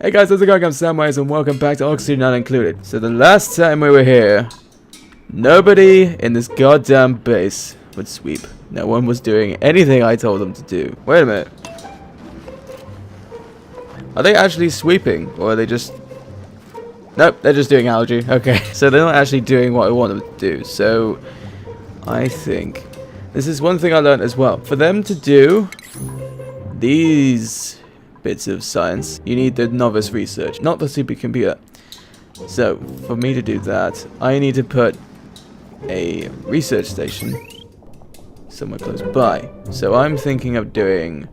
Hey guys, how's it going? I'm Samwise and welcome back to Oxygen Not Included. So the last time we were here, nobody in this goddamn base would sweep. No one was doing anything I told them to do. Wait a minute. Are they actually sweeping? Or are they just... Nope, they're just doing algae. Okay, so they're not actually doing what I want them to do. So, I think... This is one thing I learned as well. For them to do these bits of science, you need the novice research, not the supercomputer. So, for me to do that, I need to put a research station somewhere close by. So I'm thinking of doing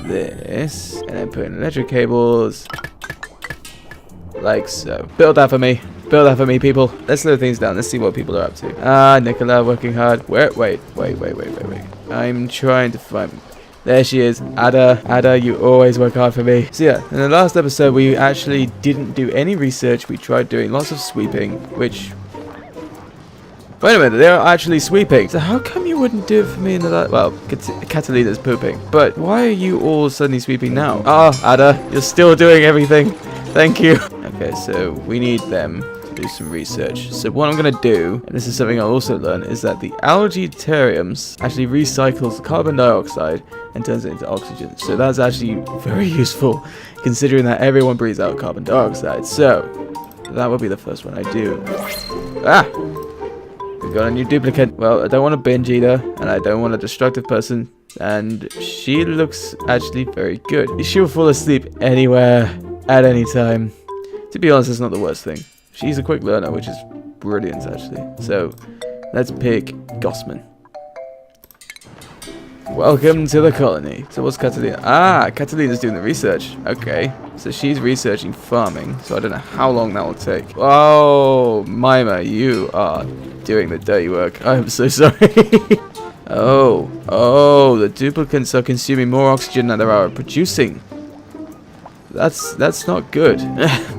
this, and then putting electric cables, like so. Build that for me. Build that for me, people. Let's slow things down. Let's see what people are up to. Ah, Nicola working hard. Wait. I'm trying to find... There she is. Ada, you always work hard for me. So yeah, in the last episode we actually didn't do any research. We tried doing lots of sweeping, which... Wait a minute, they're actually sweeping. So how come you wouldn't do it for me in the last... Well, Catalina's pooping. But why are you all suddenly sweeping now? Ah, Ada, you're still doing everything. Thank you. Okay, so we need them to do some research. So what I'm going to do, and this is something I also learned, is that the algae terrariums actually recycles carbon dioxide and turns it into oxygen. So that's actually very useful, considering that everyone breathes out carbon dioxide. So that would be the first one I do. Ah! We've got a new duplicate. Well, I don't want a binge eater, and I don't want a destructive person. And she looks actually very good. She'll fall asleep anywhere, at any time. To be honest, it's not the worst thing. She's a quick learner, which is brilliant, actually. So, let's pick Gossman. Welcome to the colony. So what's Catalina? Ah, Catalina's doing the research. Okay. So she's researching farming. So I don't know how long that will take. Oh, Mima, you are doing the dirty work. I am so sorry. Oh, the duplicates are consuming more oxygen than they are producing. That's not good.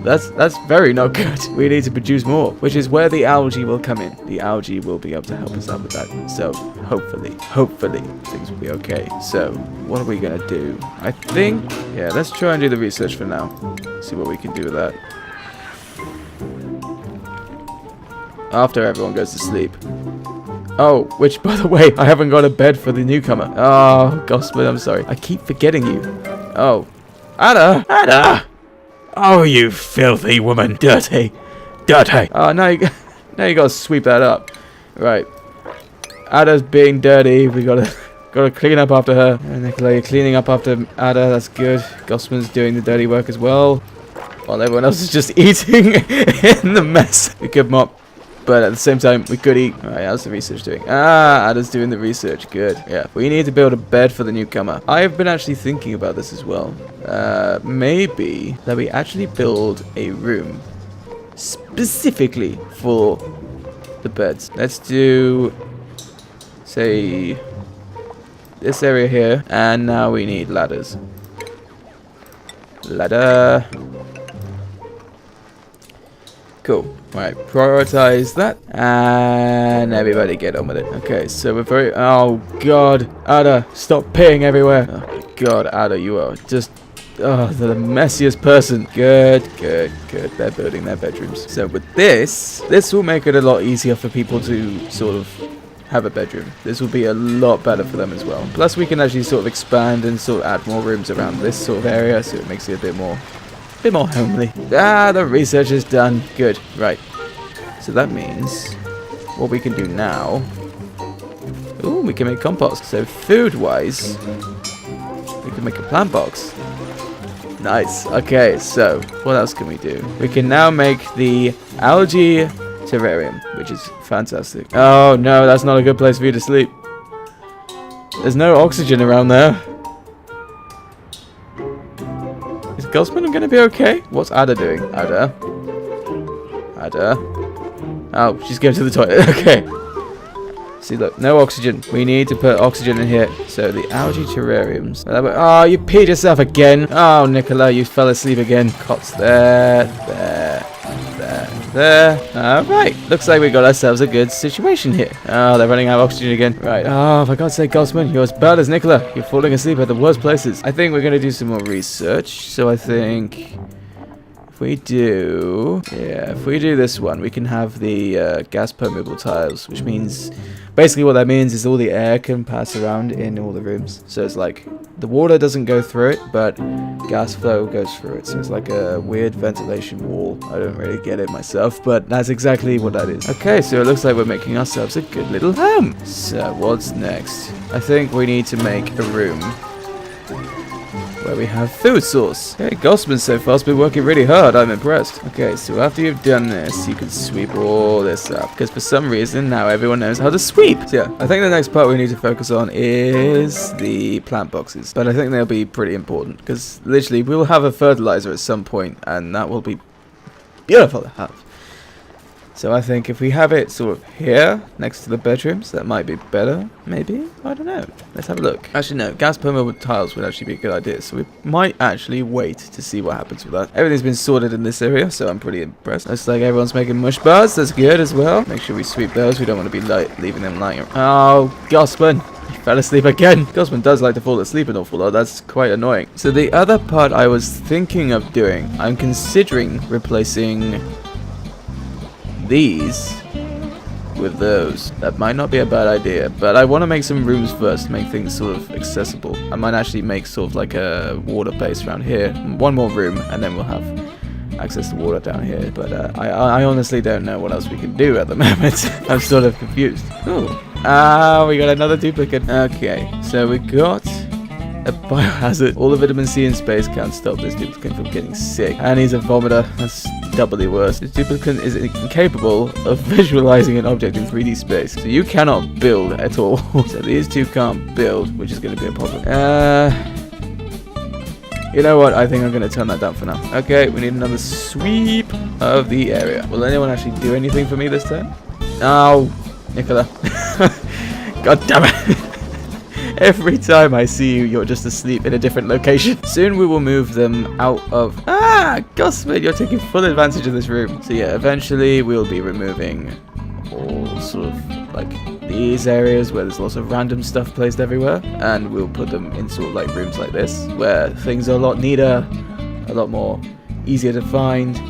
that's very not good. We need to produce more, which is where the algae will come in. The algae will be able to help us out with that. So hopefully things will be okay. So what are we gonna do? I think, yeah, let's try and do the research for now. See what we can do with that. After everyone goes to sleep. Oh, which, by the way, I haven't got a bed for the newcomer. Oh, Gospel, I'm sorry. I keep forgetting you. Oh. Ada! Oh, you filthy woman. Dirty. Oh, now you gotta sweep that up. Right. Ada's being dirty. We gotta clean up after her. And Nicola, you're cleaning up after Ada. That's good. Gossman's doing the dirty work as well. While everyone else is just eating in the mess. We could mop. But at the same time, we could eat. Alright, how's the research doing? Ah, Ada's doing the research. Good. Yeah, we need to build a bed for the newcomer. I've been actually thinking about this as well. Maybe that we actually build a room specifically for the beds. Let's do, say, this area here. And now we need ladders. Ladder. Cool. Right, prioritize that, and everybody get on with it. Okay, so we're very... Oh, God. Ada, stop peeing everywhere. Oh, my God, Ada, you are just... Oh, the messiest person. Good. They're building their bedrooms. So with this will make it a lot easier for people to sort of have a bedroom. This will be a lot better for them as well. Plus, we can actually sort of expand and sort of add more rooms around this sort of area, so it makes it a bit more homely. Ah, the research is done. Good. Right. So that means what we can do now... Ooh, we can make compost. So food-wise, we can make a plant box. Nice. Okay, so what else can we do? We can now make the algae terrarium, which is fantastic. Oh, no, that's not a good place for you to sleep. There's no oxygen around there. Is Gossman going to be okay? What's Ada doing? Ada? Oh, she's going to the toilet. Okay. See, look, no oxygen. We need to put oxygen in here. So the algae terrariums. Oh, you peed yourself again. Oh, Nicola, you fell asleep again. Cots there. there. Alright, looks like we got ourselves a good situation here. Oh, they're running out of oxygen again. Right, oh, for God's sake, Gossman, you're as bad as Nicola. You're falling asleep at the worst places. I think we're going to do some more research, so I think... If we do this one, we can have the gas permeable tiles, which means basically what that means is all the air can pass around in all the rooms. So it's like the water doesn't go through it, but gas flow goes through it. So it's like a weird ventilation wall. I don't really get it myself, but that's exactly what that is. Okay, so it looks like we're making ourselves a good little home. So what's next? I think we need to make a room where we have food source. Okay, Gossman's so far has been working really hard. I'm impressed. Okay, so after you've done this, you can sweep all this up. Because for some reason, now everyone knows how to sweep. So yeah, I think the next part we need to focus on is the plant boxes. But I think they'll be pretty important. Because literally, we will have a fertilizer at some point, and that will be beautiful to have. So I think if we have it sort of here, next to the bedrooms, that might be better, maybe? I don't know. Let's have a look. Actually, no. Gas permeable tiles would actually be a good idea, so we might actually wait to see what happens with that. Everything's been sorted in this area, so I'm pretty impressed. Looks like everyone's making mush bars. That's good as well. Make sure we sweep those. We don't want to be leaving them lying around. Oh, Gossman. He fell asleep again. Gossman does like to fall asleep an awful lot. That's quite annoying. So the other part I was thinking of doing, I'm considering replacing these with those. That might not be a bad idea, but I want to make some rooms first to make things sort of accessible. I might actually make sort of like a water base around here, one more room, and then we'll have access to water down here. But I honestly don't know what else we can do at the moment. I'm sort of confused. Oh, we got another duplicate. Okay, so we got a biohazard. All the vitamin C in space can't stop this duplicate from getting sick. And he's a vomiter. That's doubly worse. This duplicate is incapable of visualizing an object in 3D space. So you cannot build at all. So these two can't build, which is going to be a problem. You know what? I think I'm going to turn that down for now. Okay, we need another sweep of the area. Will anyone actually do anything for me this time? No, Nicola. God damn it. Every time I see you, you're just asleep in a different location. Soon we will move them out of... Ah, Gossman, you're taking full advantage of this room. So yeah, eventually we'll be removing all sort of like these areas where there's lots of random stuff placed everywhere. And we'll put them in sort of like rooms like this, where things are a lot neater, a lot more easier to find.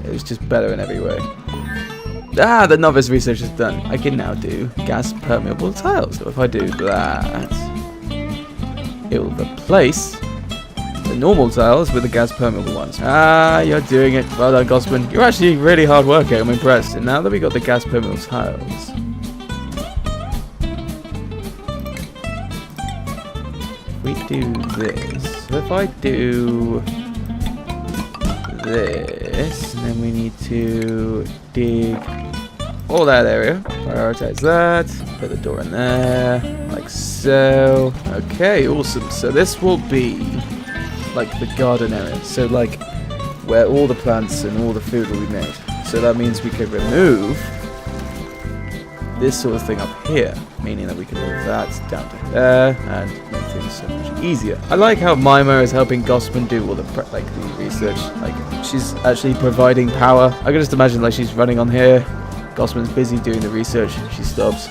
It's just better in every way. Ah, the novice research is done. I can now do gas permeable tiles. So if I do that, it will replace the normal tiles with the gas permeable ones. Ah, you're doing it. Well done, Gossman. You're actually really hard working. I'm impressed. And now that we got the gas permeable tiles, we do this. So if I do this, and then we need to dig all that area, prioritize that, put the door in there, like so. Okay, awesome. So this will be like the garden area, so like where all the plants and all the food will be made. So that means we could remove this sort of thing up here, meaning that we can move that down to there and make things so much easier. I like how Mima is helping Gossman do all the the research. Like she's actually providing power. I can just imagine like she's running on here. Gossman's busy doing the research. She stops.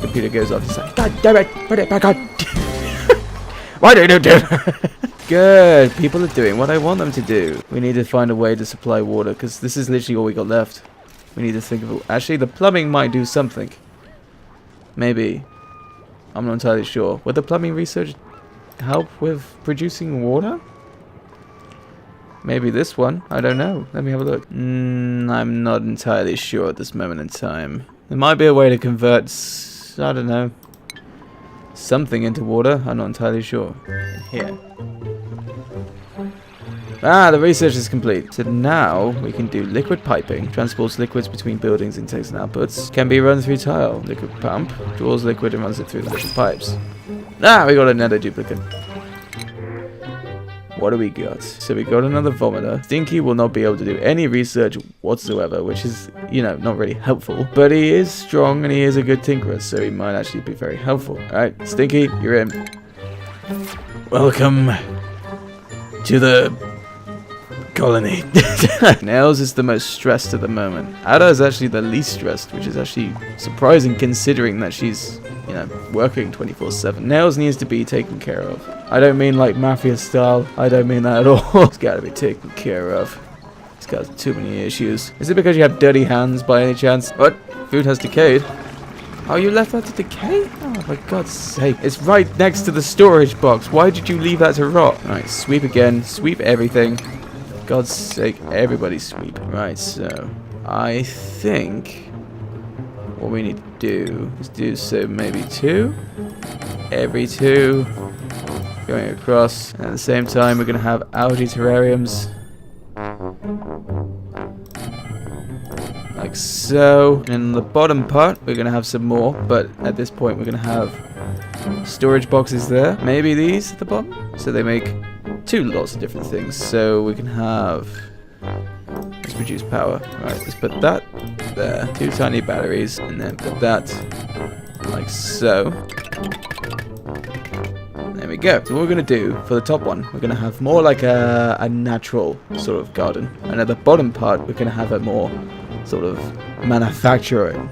Computer goes off. He's like, God damn it! Put it back on. Why do you do that? Good. People are doing what I want them to do. We need to find a way to supply water because this is literally all we got left. We need to think of... Actually, the plumbing might do something. Maybe. I'm not entirely sure. Would the plumbing research help with producing water? Maybe this one. I don't know. Let me have a look. I'm not entirely sure at this moment in time. There might be a way to convert... I don't know. Something into water. I'm not entirely sure. Here. Ah, the research is complete. So now we can do liquid piping. Transports liquids between buildings, intakes and outputs. Can be run through tile. Liquid pump. Draws liquid and runs it through the liquid pipes. Ah, we got another duplicate. What do we got? So we got another vomiter. Stinky will not be able to do any research whatsoever, which is, you know, not really helpful. But he is strong and he is a good tinkerer, so he might actually be very helpful. Alright, Stinky, you're in. Welcome to the colony. Nails is the most stressed at the moment. Ada is actually the least stressed, which is actually surprising considering that she's, you know, working 24/7. Nails needs to be taken care of. I don't mean like mafia style. I don't mean that at all. It's gotta be taken care of. It's got too many issues. Is it because you have dirty hands by any chance? What? Food has decayed. Oh, you left that to decay? Oh, for God's sake. It's right next to the storage box. Why did you leave that to rot? Alright, sweep again. Sweep everything. For God's sake, everybody sweep. Right, so I think what we need to do is do so maybe 2. Every 2. Going across. And at the same time, we're going to have algae terrariums. Like so. And in the bottom part, we're going to have some more. But at this point, we're going to have storage boxes there. Maybe these at the bottom. So they make 2 lots of different things. So we can have... Let's produce power. Right, let's put that there. 2 tiny batteries. And then put that like so. There we go. So what we're going to do for the top one, we're going to have more like a natural sort of garden. And at the bottom part, we're going to have a more sort of manufacturing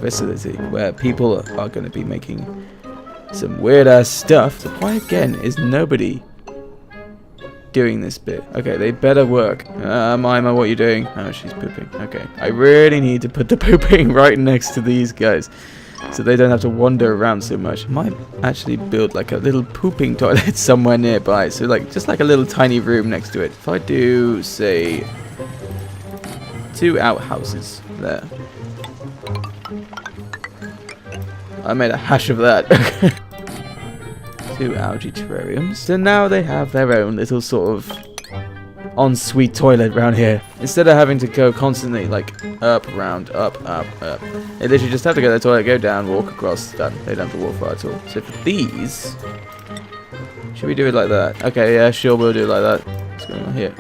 facility where people are going to be making some weird ass stuff. So why again is nobody doing this bit? Okay, they better work. Mima, what are you doing? Oh, she's pooping. Okay, I really need to put the pooping right next to these guys so they don't have to wander around so much. I might actually build like a little pooping toilet somewhere nearby. So like just like a little tiny room next to it. If I do say 2 outhouses there. I made a hash of that. 2 algae terrariums. So now they have their own little sort of ensuite toilet around here. Instead of having to go constantly like up, round, up, up, up. They literally just have to go to the toilet, go down, walk across, done. They don't have to walk far at all. So for these, should we do it like that? Okay, yeah, sure, we'll do it like that. What's going on here?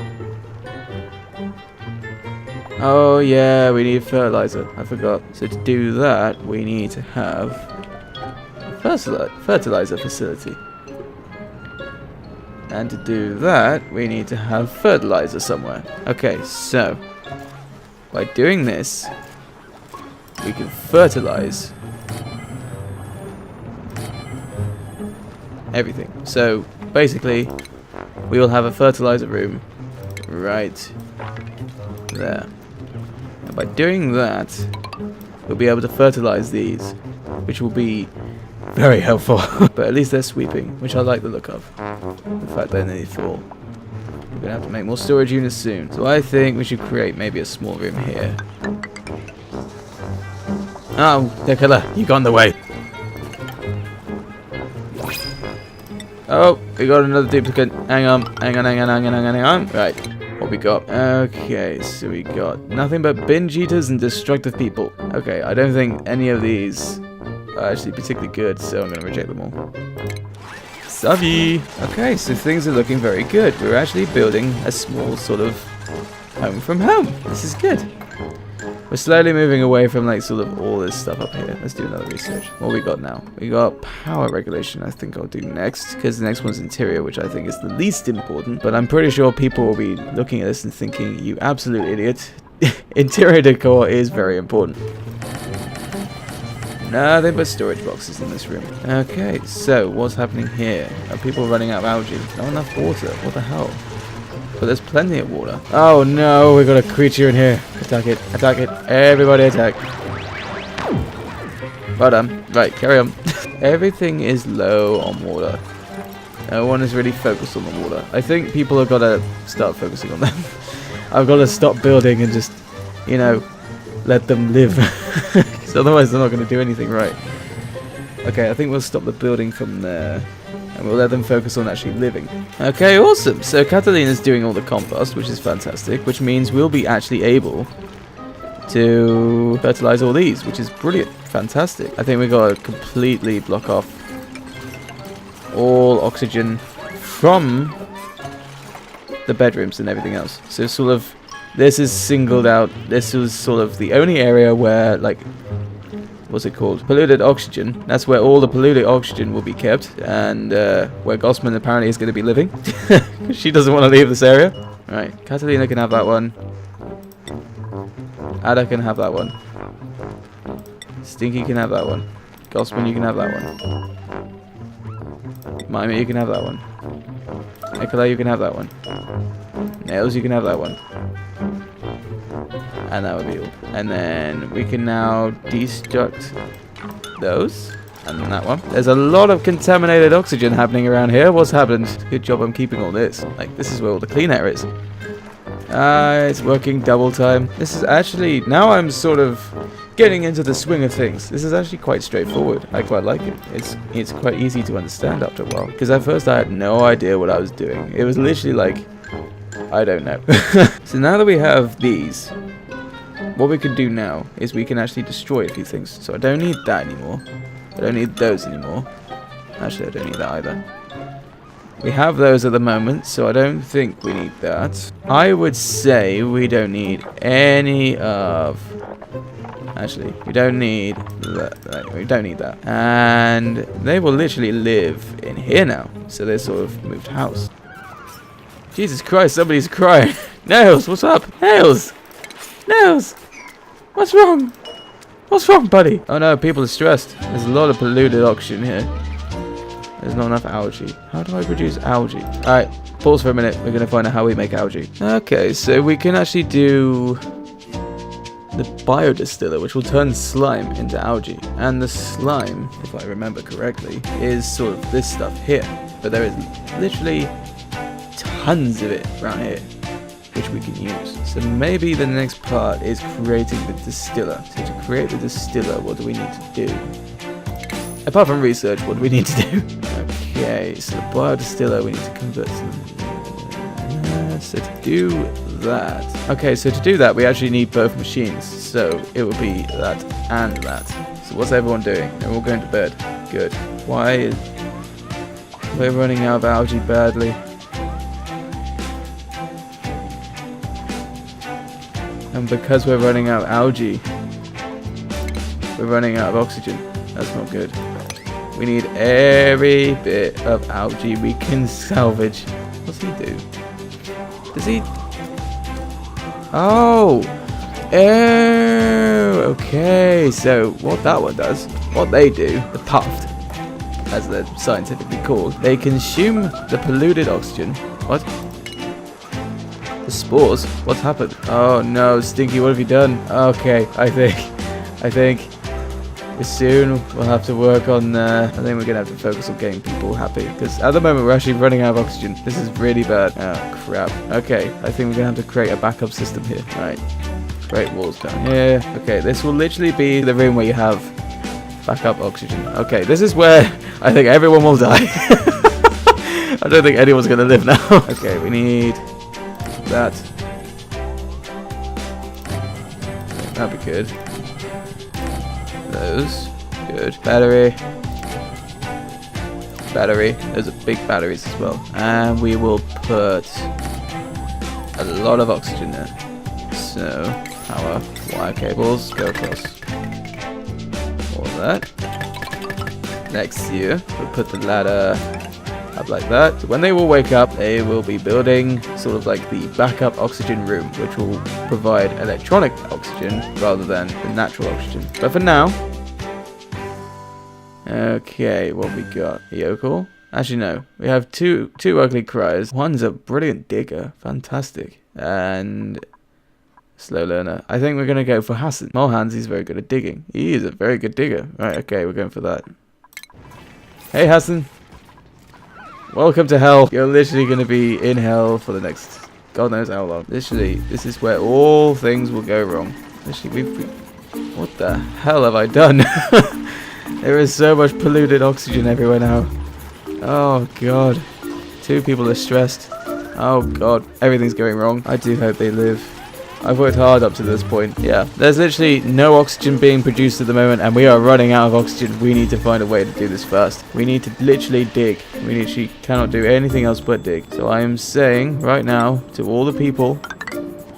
Oh yeah, we need fertilizer. I forgot. So to do that, we need to have a fertilizer facility. And to do that, we need to have fertilizer somewhere. Okay, so by doing this, we can fertilize everything. So basically, we will have a fertilizer room right there. And by doing that, we'll be able to fertilize these, which will be very helpful. But at least they're sweeping, which I like the look of. The fact they're nearly full. We're gonna have to make more storage units soon. So I think we should create maybe a small room here. Oh, Nicola, you got in the way. Oh, we got another duplicate. Hang on. Right. What we got? Okay, so we got nothing but binge eaters and destructive people. Okay, I don't think any of these are actually particularly good, so I'm going to reject them all. Savvy! Okay, so things are looking very good. We're actually building a small sort of home from home. This is good. We're slowly moving away from like sort of all this stuff up here. Let's do another research. What we got now? We got power regulation. I think I'll do next because the next one's interior, which I think is the least important. But I'm pretty sure people will be looking at this and thinking, you absolute idiot. Interior decor is very important. Nothing but storage boxes in this room. Okay, so what's happening here? Are people running out of algae? Not enough water. What the hell? But there's plenty of water. Oh no, we got a creature in here. Attack it. Attack it. Everybody attack. Well done. Right, carry on. Everything is low on water. No one is really focused on the water. I think people have got to start focusing on them. I've got to stop building and just, you know, let them live. Because otherwise they're not going to do anything right. Okay, I think we'll stop the building from there. And we'll let them focus on actually living. Okay, awesome. So Catalina's doing all the compost, which is fantastic. Which means we'll be actually able to fertilize all these, which is brilliant. Fantastic. I think we've got to completely block off all oxygen from the bedrooms and everything else. So sort of, this is singled out. This was sort of the only area where, like, what's it called? Polluted oxygen. That's where all the polluted oxygen will be kept, and where Gossman apparently is going to be living. She doesn't want to leave this area. Right, Catalina can have that one. Ada can have that one. Stinky can have that one. Gospin, you can have that one. Mimey, you can have that one. Nicola, you can have that one. Nails, you can have that one. And that would be all. And then we can now destruct those. And that one. There's a lot of contaminated oxygen happening around here. What's happened? Good job I'm keeping all this. Like, this is where all the clean air is. It's working double time. This is actually... Now I'm sort of getting into the swing of things. This is actually quite straightforward. I quite like it. It's quite easy to understand after a while. Because at first I had no idea what I was doing. It was literally like... I don't know. So now that we have these... What we can do now is we can actually destroy a few things. So I don't need that anymore. I don't need those anymore. Actually, I don't need that either. We have those at the moment, so I don't think we need that. I would say we don't need any of... Actually, we don't need that. We don't need that. And they will literally live in here now. So they sort of moved house. Jesus Christ, somebody's crying. Nails, what's up? Nails! Nails! What's wrong? What's wrong, buddy? Oh no, people are stressed. There's a lot of polluted oxygen here. There's not enough algae. How do I produce algae? Alright, pause for a minute. We're going to find out how we make algae. Okay, so we can actually do the biodistiller, which will turn slime into algae. And the slime, if I remember correctly, is sort of this stuff here. But there is literally tons of it around here, which we can use. So maybe the next part is creating the distiller. So to create the distiller, what do we need to do? Apart from research, what do we need to do? Okay, so the biodistiller, we need to convert some... so to do that... Okay, so to do that, we actually need both machines. So it would be that and that. So what's everyone doing? They're all going to bed. Good. Why is... We're running out of algae badly. And because we're running out of algae, we're running out of oxygen. That's not good. We need every bit of algae we can salvage. What's he do? Does he... Oh! Oh! Okay, so what that one does, what they do, the puffed, as they're scientifically called, they consume the polluted oxygen. What? The spores? What's happened? Oh no, Stinky, what have you done? Okay, I think soon we'll have to work on, I think we're gonna have to focus on getting people happy, because at the moment we're actually running out of oxygen. This is really bad. Oh crap. Okay, I think we're gonna have to create a backup system here. Alright, create walls down here. Okay, this will literally be the room where you have backup oxygen. Okay, this is where I think everyone will die. I don't think anyone's gonna live now. Okay, we need that. That'd be good. Those. Good. Battery. Battery. Those are big batteries as well. And we will put a lot of oxygen there. So, power, wire cables, go across. All of that. Next here, we'll put the ladder up like that. So when they will wake up, they will be building sort of like the backup oxygen room, which will provide electronic oxygen rather than the natural oxygen. But for now, okay, what we got? Yokel? Actually, no. We have two ugly criers. One's a brilliant digger, fantastic, and slow learner. I think we're gonna go for Hassan. Mohans, he's very good at digging. He is a very good digger. Right, okay, we're going for that. Hey, Hassan. Welcome to hell. You're literally going to be in hell for the next God knows how long. Literally, this is where all things will go wrong. Literally, what the hell have I done? There is so much polluted oxygen everywhere now. Oh God. 2 people are stressed. Oh God. Everything's going wrong. I do hope they live. I've worked hard up to this point. Yeah, there's literally no oxygen being produced at the moment, and we are running out of oxygen. We need to find a way to do this fast. We need to literally dig. We literally cannot do anything else but dig. So I am saying right now to all the people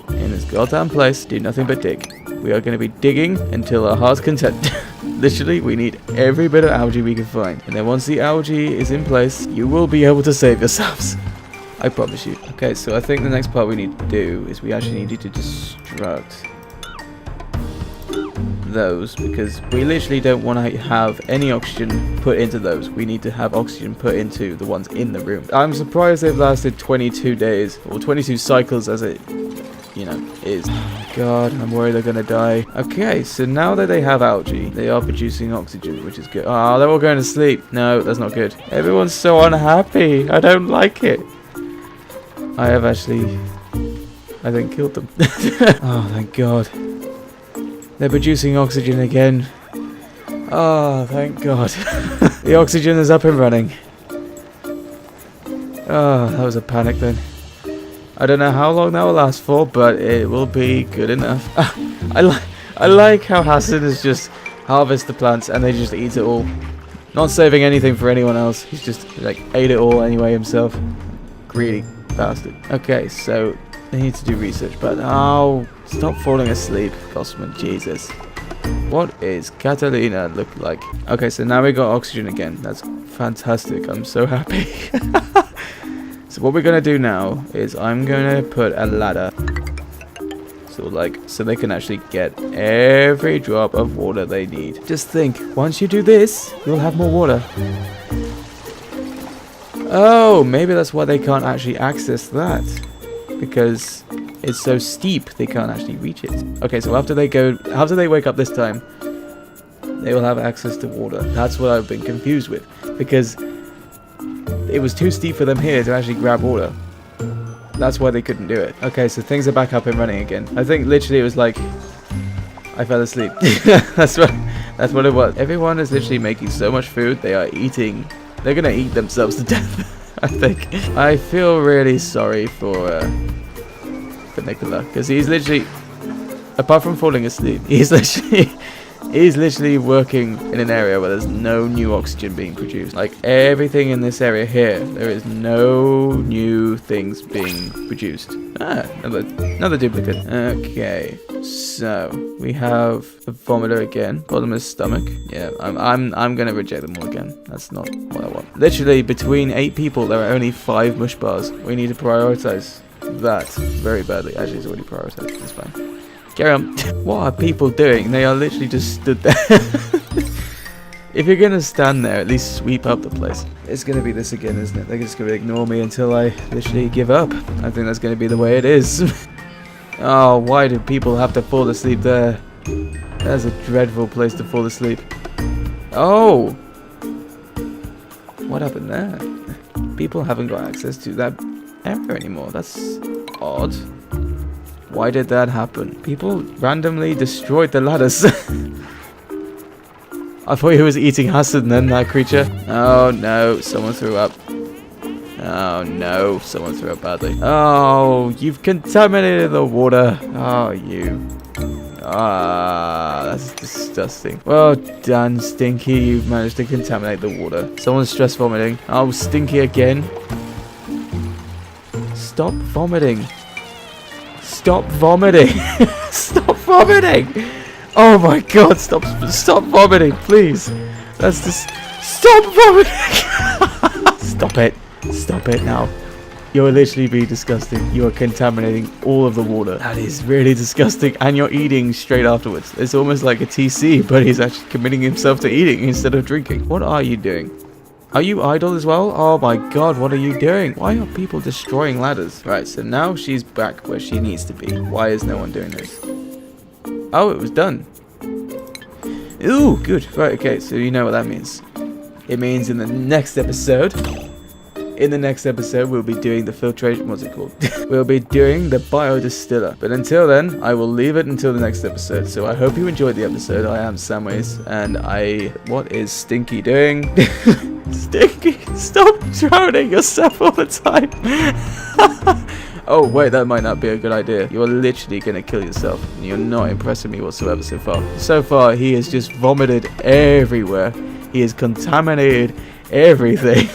in this goddamn place, do nothing but dig. We are going to be digging until our heart's content. Literally, we need every bit of algae we can find. And then once the algae is in place, you will be able to save yourselves. I promise you. Okay, so I think the next part we need to do is we actually need to destruct those, because we literally don't want to have any oxygen put into those. We need to have oxygen put into the ones in the room. I'm surprised they've lasted 22 days, or 22 cycles as it, you know, is. Oh God, I'm worried they're gonna die. Okay, so now that they have algae, they are producing oxygen, which is good. Oh, they're all going to sleep. No, that's not good. Everyone's so unhappy. I don't like it. I have actually, I think, killed them. Oh, thank God. They're producing oxygen again. Oh, thank God. The oxygen is up and running. Oh, that was a panic then. I don't know how long that will last for, but it will be good enough. I like how Hassan has just harvest the plants and they just eat it all. Not saving anything for anyone else. He's just like ate it all anyway himself. Greedy bastard. Okay, so they need to do research, but oh, stop falling asleep, Cosman, Jesus. What is Catalina look like? Okay, so now we got oxygen again. That's fantastic. I'm so happy. So what we're gonna do now is I'm gonna put a ladder, so they can actually get every drop of water they need. Just think, once you do this, you'll have more water. Oh, maybe that's why they can't actually access that, because it's so steep they can't actually reach it. Okay, so after they wake up this time, they will have access to water. That's what I've been confused with, because it was too steep for them here to actually grab water. That's why they couldn't do it. Okay, so things are back up and running again. I think literally it was like I fell asleep. That's what it was. Everyone is literally making so much food. They are eating. They're gonna eat themselves to death. I think. I feel really sorry for Nicola, because he's literally, apart from falling asleep, he's literally working in an area where there's no new oxygen being produced. Like everything in this area here, there is no new things being produced. Ah, another duplicate. Okay, so we have the vomiter again. Bottomless stomach. Yeah, I'm gonna reject them all again. That's not what I want. Literally, between 8 people, there are only 5 mush bars. We need to prioritize that very badly. Actually, it's already prioritized. That's fine. Carry on. What are people doing? They are literally just stood there. If you're gonna stand there, at least sweep up the place. It's gonna be this again, isn't it? They're just gonna ignore me until I literally give up. I think that's gonna be the way it is. Oh, why do people have to fall asleep there? That's a dreadful place to fall asleep. Oh! What happened there? People haven't got access to that area anymore. That's odd. Why did that happen? People randomly destroyed the ladders. I thought he was eating Hassan then, that creature. Oh no, someone threw up. Oh no, someone threw up badly. Oh, you've contaminated the water. Oh, you. Ah, that's disgusting. Well done, Stinky. You've managed to contaminate the water. Someone's stress vomiting. Oh, Stinky again. Stop vomiting. Stop vomiting. Stop vomiting. Oh my God, stop vomiting, please. That's just, stop vomiting. Stop it now. You're literally being disgusting. You are contaminating all of the water. That is really disgusting. And you're eating straight afterwards. It's almost like a TC, but he's actually committing himself to eating instead of drinking. What are you doing? Are you idle as well? Oh my God, what are you doing? Why are people destroying ladders? Right, so now she's back where she needs to be. Why is no one doing this? Oh, it was done. Ooh, good. Right, okay, so you know what that means. It means in the next episode, we'll be doing the filtration. What's it called? We'll be doing the biodistiller. But until then, I will leave it until the next episode. So I hope you enjoyed the episode. I am Samways, and what is Stinky doing? Stinky, stop drowning yourself all the time. Oh wait, that might not be a good idea. You're literally gonna kill yourself. And you're not impressing me whatsoever so far. So far, he has just vomited everywhere. He has contaminated everything.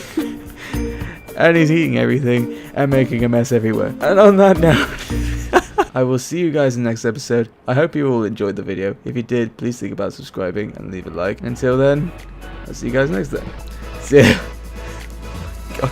And he's eating everything and making a mess everywhere. And on that note, I will see you guys in the next episode. I hope you all enjoyed the video. If you did, please think about subscribing and leave a like. Until then, I'll see you guys next time. See ya. God.